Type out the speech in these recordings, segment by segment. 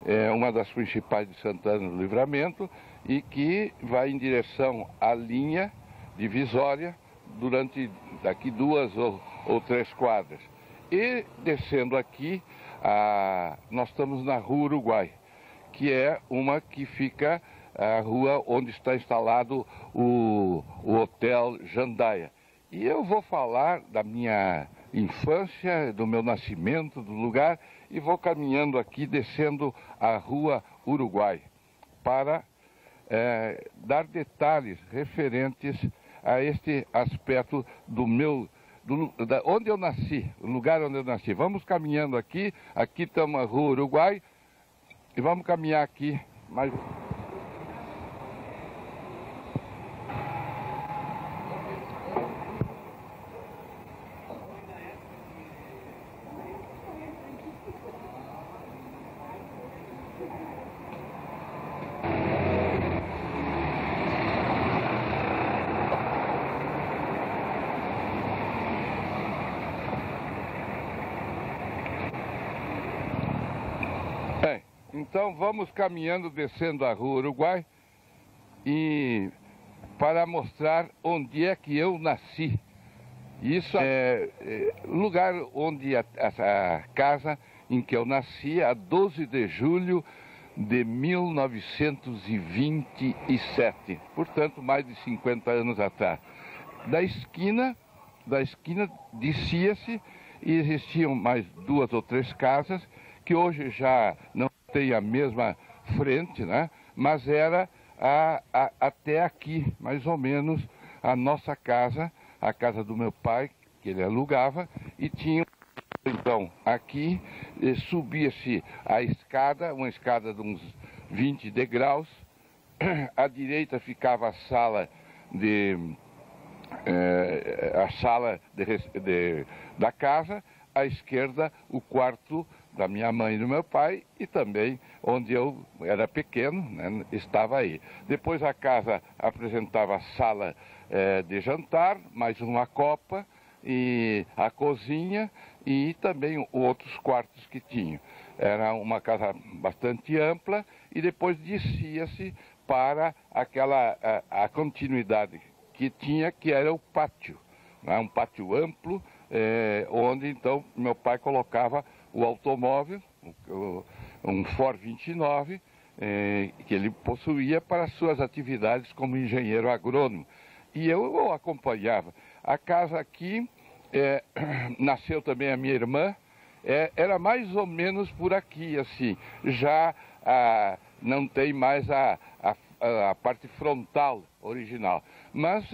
é uma das principais de Santana do Livramento e que vai em direção à linha divisória durante daqui 2 ou 3 quadras. E descendo aqui, nós estamos na Rua Uruguai, que é uma que fica a rua onde está instalado o Hotel Jandaia. E eu vou falar da minha infância, do meu nascimento, do lugar, e vou caminhando aqui, descendo a Rua Uruguai, para dar detalhes referentes a este aspecto onde eu nasci, o lugar onde eu nasci. Vamos caminhando aqui estamos na Rua Uruguai, e vamos caminhar aqui mais. Então vamos caminhando, descendo a Rua Uruguai, e para mostrar onde é que eu nasci. Isso é o lugar onde a casa em que eu nasci, a 12 de julho de 1927, portanto mais de 50 anos atrás. Da esquina descia-se e existiam mais 2 ou 3 casas que hoje já não tem a mesma frente, né? Mas era até aqui, mais ou menos, a nossa casa, a casa do meu pai, que ele alugava, e tinha, então, aqui subia-se a escada, uma escada de uns 20 degraus, à direita ficava a sala da casa, à esquerda o quarto da minha mãe e do meu pai, e também onde eu era pequeno, né, estava aí. Depois a casa apresentava a sala de jantar, mais uma copa, e a cozinha, e também outros quartos que tinham. Era uma casa bastante ampla, e depois descia-se para a continuidade que tinha, que era o pátio, né, um pátio amplo, onde então meu pai colocava o automóvel, um Ford 29, que ele possuía para suas atividades como engenheiro agrônomo. E eu o acompanhava. A casa aqui, nasceu também a minha irmã, era mais ou menos por aqui, assim. Já não tem mais a parte frontal original. Mas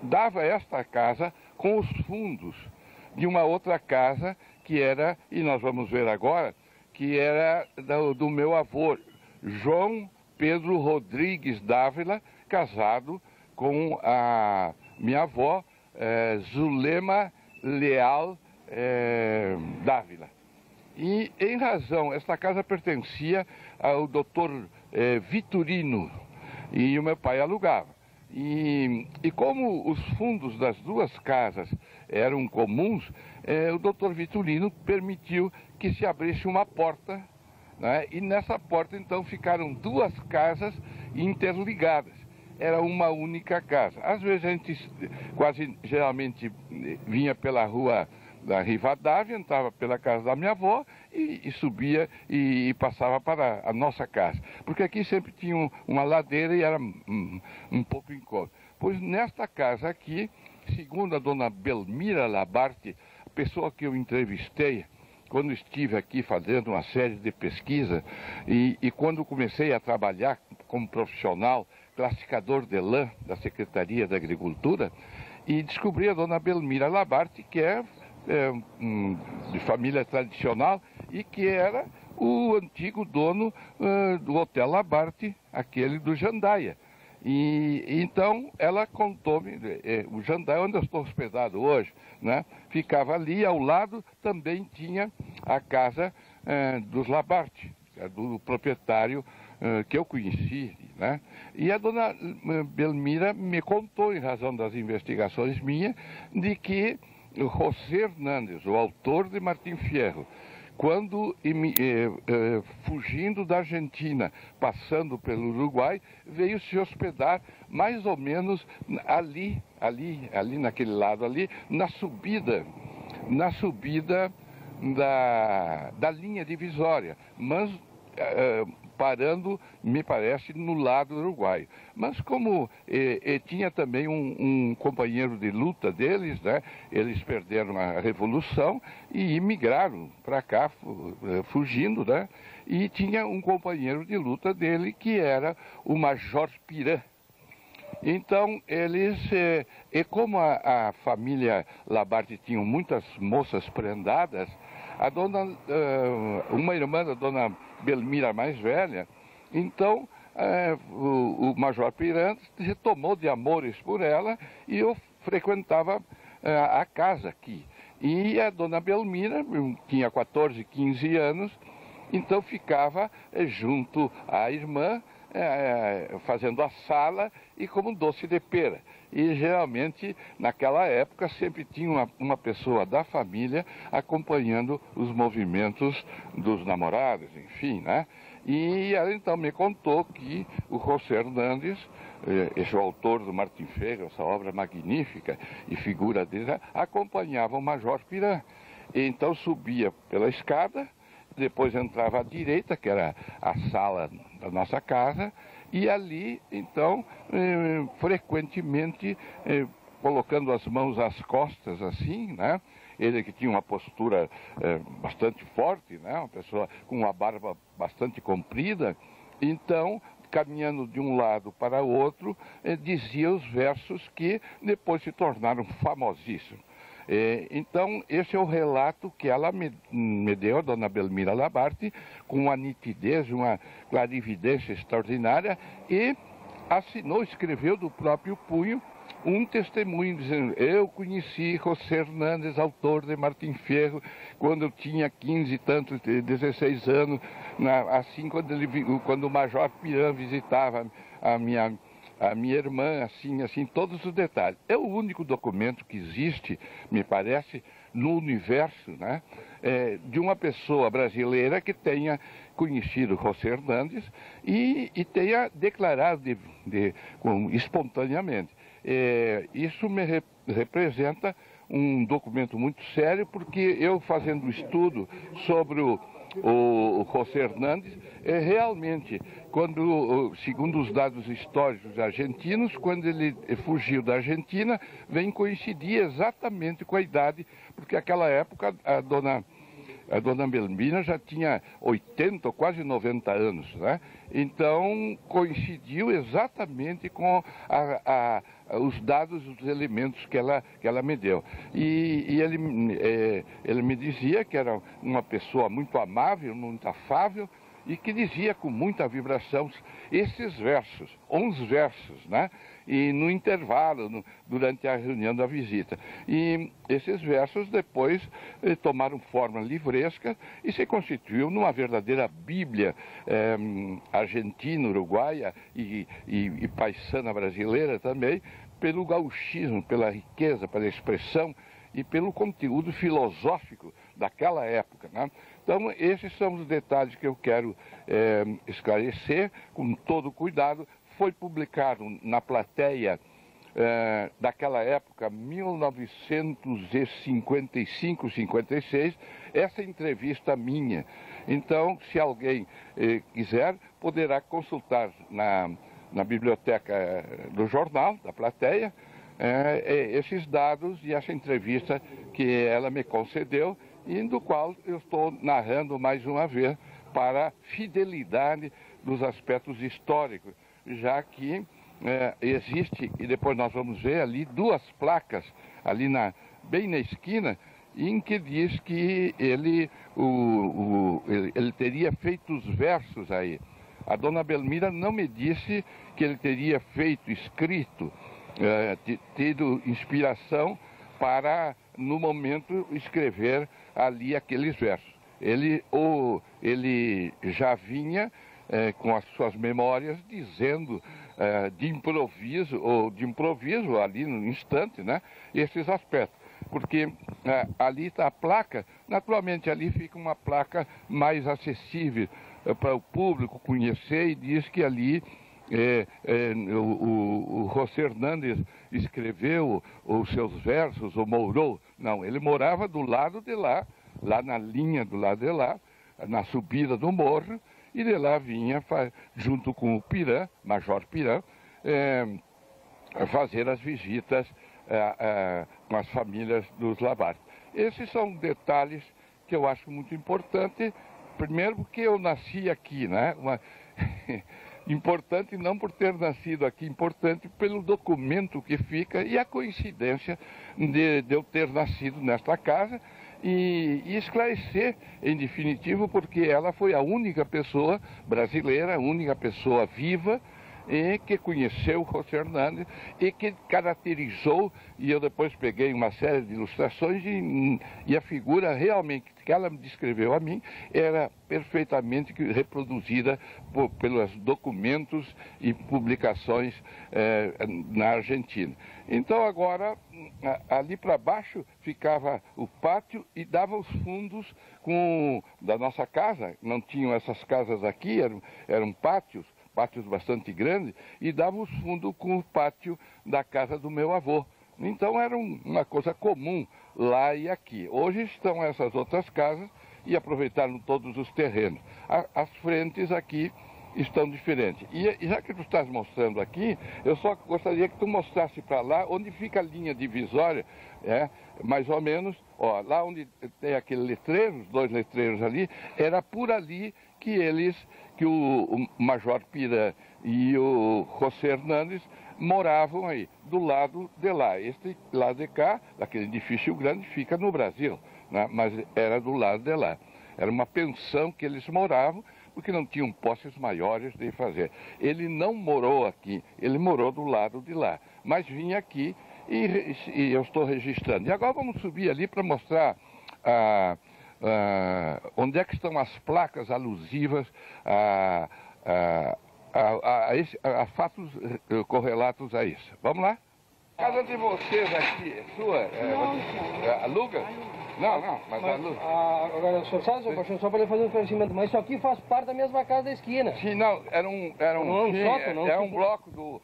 dava esta casa com os fundos de uma outra casa que era, e nós vamos ver agora, que era do meu avô, João Pedro Rodrigues Dávila, casado com a minha avó, Zulema Leal Dávila. E, em razão, esta casa pertencia ao doutor Vitorino, e o meu pai alugava. E como os fundos das 2 casas eram comuns, o doutor Vitorino permitiu que se abrisse uma porta, né? E nessa porta então ficaram 2 casas interligadas. Era uma única casa. Às vezes a gente geralmente vinha pela rua da Rivadavia, entrava pela casa da minha avó e subia e passava para a nossa casa. Porque aqui sempre tinha uma ladeira e era um pouco incômodo. Pois nesta casa aqui, segundo a dona Belmira Labarte, a pessoa que eu entrevistei quando estive aqui fazendo uma série de pesquisas e quando comecei a trabalhar como profissional, classificador de lã da Secretaria da Agricultura, e descobri a dona Belmira Labarte, que é de família tradicional e que era o antigo dono do Hotel Labarte, aquele do Jandaia. E então ela contou-me, o Jandaia, onde eu estou hospedado hoje, né, ficava ali, ao lado também tinha a casa dos Labarte, do proprietário que eu conheci, né? E a dona Belmira me contou, em razão das investigações minhas, de que José Hernandes, o autor de Martim Fierro, quando, fugindo da Argentina, passando pelo Uruguai, veio se hospedar mais ou menos ali naquele lado ali, na subida da linha divisória, mas parando, me parece, no lado uruguaio. Mas como tinha também um companheiro de luta deles, né? Eles perderam a Revolução e imigraram para cá, fugindo, né? E tinha um companheiro de luta dele que era o Major Piran. Então, eles, como a família Labarthe tinha muitas moças prendadas, a uma irmã da dona Belmira mais velha, então o Major Piran se tomou de amores por ela e eu frequentava a casa aqui. E a dona Belmira tinha 14, 15 anos, então ficava junto à irmã, fazendo a sala e como doce de pera. E geralmente, naquela época, sempre tinha uma pessoa da família acompanhando os movimentos dos namorados, enfim, né? E ela então me contou que o José Hernandes, esse autor do Martim Feijo, essa obra magnífica e figura dele, acompanhava o Major Piran. E então subia pela escada, depois entrava à direita, que era a sala da nossa casa, e ali, então, frequentemente, colocando as mãos às costas, assim, né? Ele que tinha uma postura bastante forte, né? Uma pessoa com uma barba bastante comprida, então, caminhando de um lado para o outro, dizia os versos que depois se tornaram famosíssimos. Então, esse é o relato que ela me deu, a dona Belmira Labarthe, com uma nitidez, uma clarividência extraordinária, e assinou, escreveu do próprio punho um testemunho dizendo: eu conheci José Hernandes, autor de Martim Fierro, quando eu tinha 15 e tantos, 16 anos, assim quando o Major Piran visitava a minha irmã, assim, todos os detalhes. É o único documento que existe, me parece, no universo, né, de uma pessoa brasileira que tenha conhecido José Hernandes e tenha declarado espontaneamente. Isso me representa um documento muito sério, porque eu, fazendo estudo sobre o José Hernandes, realmente, segundo os dados históricos argentinos, quando ele fugiu da Argentina, vem coincidir exatamente com a idade, porque naquela época a dona Belmira já tinha 80, quase 90 anos, né? Então, coincidiu exatamente com os dados, os elementos que ela me deu. E ele me dizia que era uma pessoa muito amável, muito afável, e que dizia com muita vibração esses versos, 11 versos, né? E no intervalo, durante a reunião da visita. E esses versos depois tomaram forma livresca e se constituiu numa verdadeira Bíblia argentina, uruguaia e paisana brasileira também, pelo gauchismo, pela riqueza, pela expressão e pelo conteúdo filosófico daquela época, né? Então, esses são os detalhes que eu quero esclarecer com todo cuidado. Foi publicado na Plateia daquela época, 1955, 56, essa entrevista minha. Então, se alguém quiser, poderá consultar na biblioteca do jornal, da Plateia, esses dados e essa entrevista que ela me concedeu, e do qual eu estou narrando mais uma vez para fidelidade dos aspectos históricos, já que existe, e depois nós vamos ver ali, duas placas, ali bem na esquina, em que diz que ele teria feito os versos aí. A dona Belmira não me disse que ele teria escrito, tido inspiração para, no momento, escrever ali aqueles versos. Ele já vinha com as suas memórias dizendo de improviso ali no instante, né, esses aspectos. porque ali está a placa, naturalmente ali fica uma placa mais acessível para o público conhecer, e diz que ali o José Hernandes escreveu os seus versos, ou morou. Não, ele morava do lado de lá na linha do lado de lá, na subida do morro, e de lá vinha, junto com o Pirã, Major Pirã, fazer as visitas com as famílias dos Labarthe. Esses são detalhes que eu acho muito importante, primeiro porque eu nasci aqui, né? Importante não por ter nascido aqui, importante pelo documento que fica e a coincidência de eu ter nascido nesta casa e esclarecer, em definitivo, porque ela foi a única pessoa brasileira, a única pessoa viva e que conheceu José Hernandes e que caracterizou, e eu depois peguei uma série de ilustrações e a figura realmente que ela me descreveu a mim era perfeitamente reproduzida pelos documentos e publicações na Argentina. Então agora, ali para baixo ficava o pátio e dava os fundos da nossa casa. Não tinham essas casas aqui, eram pátios bastante grandes, e dava os fundos com o pátio da casa do meu avô. Então era uma coisa comum lá e aqui. Hoje estão essas outras casas e aproveitaram todos os terrenos. As frentes aqui estão diferentes. E já que tu estás mostrando aqui, eu só gostaria que tu mostrasse para lá onde fica a linha divisória, mais ou menos, ó, lá onde tem aquele letreiro, os dois letreiros ali, era por ali que o Major Pirã e o José Hernandes moravam aí, do lado de lá. Este lado de cá, aquele edifício grande, fica no Brasil, né? Mas era do lado de lá. Era uma pensão que eles moravam, porque não tinham posses maiores de fazer. Ele não morou aqui, ele morou do lado de lá, mas vinha aqui e eu estou registrando. E agora vamos subir ali para mostrar onde é que estão as placas alusivas a fatos correlatos a isso. Vamos lá? A casa de vocês aqui é sua? Aluga? Não, mas aluga. Agora, senhor sabe, senhor Paixão, só para ele fazer um esclarecimento, mas isso aqui faz parte da mesma casa da esquina. Sim, não, era um bloco do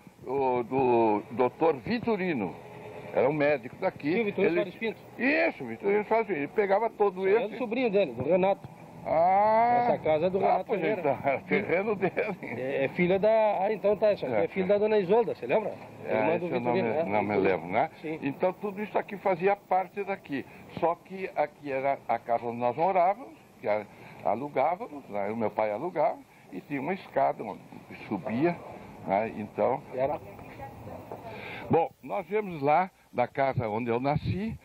doutor Vitorino. Era um médico daqui. Sim, o Vitorino Soares Pinto. Isso, o Vitorino Soares Pinto. Ele pegava todo esse. É do sobrinho dele, do Renato. Essa casa é do Renato Ferreira. Então, era terreno dele. É filha da... então tá, isso aqui é filho da dona Isolda, você lembra? Isso eu não me lembro, né? Sim. Então tudo isso aqui fazia parte daqui. Só que aqui era a casa onde nós morávamos, que alugávamos, né? O meu pai alugava, e tinha uma escada onde subia, né? Então... Bom, nós viemos lá da casa onde eu nasci,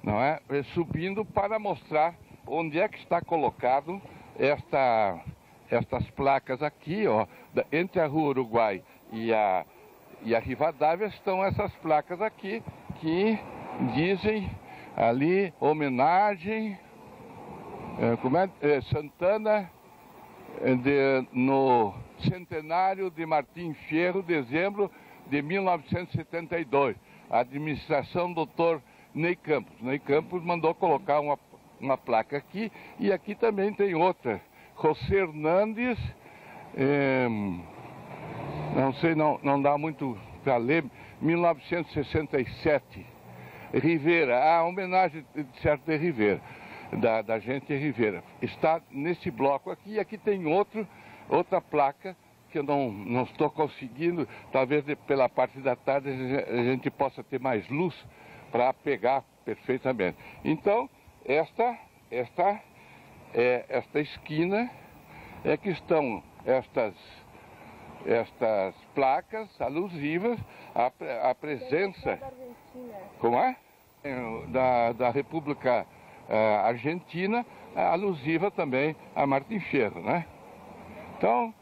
não é? Subindo para mostrar onde é que está colocado estas placas aqui, ó, entre a Rua Uruguai e a Rivadavia estão essas placas aqui que dizem ali homenagem Santana no centenário de Martim Fierro, dezembro de 1972. A administração do Dr. Ney Campos. Ney Campos mandou colocar uma placa aqui, e aqui também tem outra. José Hernandes, não sei, não dá muito para ler, 1967. Rivera, a homenagem de certo de Rivera, da gente Rivera. Está nesse bloco aqui, e aqui tem outra placa que eu não estou conseguindo, talvez pela parte da tarde a gente possa ter mais luz para pegar perfeitamente. Então, esta esquina é que estão estas placas alusivas à presença, como é? Da República Argentina, alusiva também a Martim Fierro, né? Então,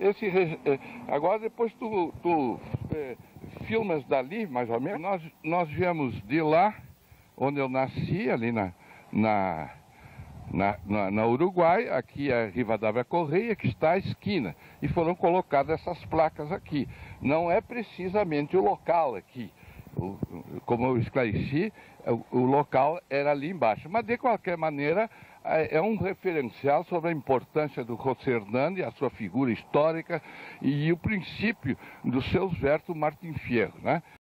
agora depois tu filmas dali, mais ou menos. Nós viemos de lá, onde eu nasci, ali na Uruguai, aqui é a Rivadavia Correia, que está à esquina, e foram colocadas essas placas aqui. Não é precisamente o local aqui, Como eu esclareci, o local era ali embaixo. Mas, de qualquer maneira, é um referencial sobre a importância do José Hernani, a sua figura histórica e o princípio dos seus versos Martim Fierro, né?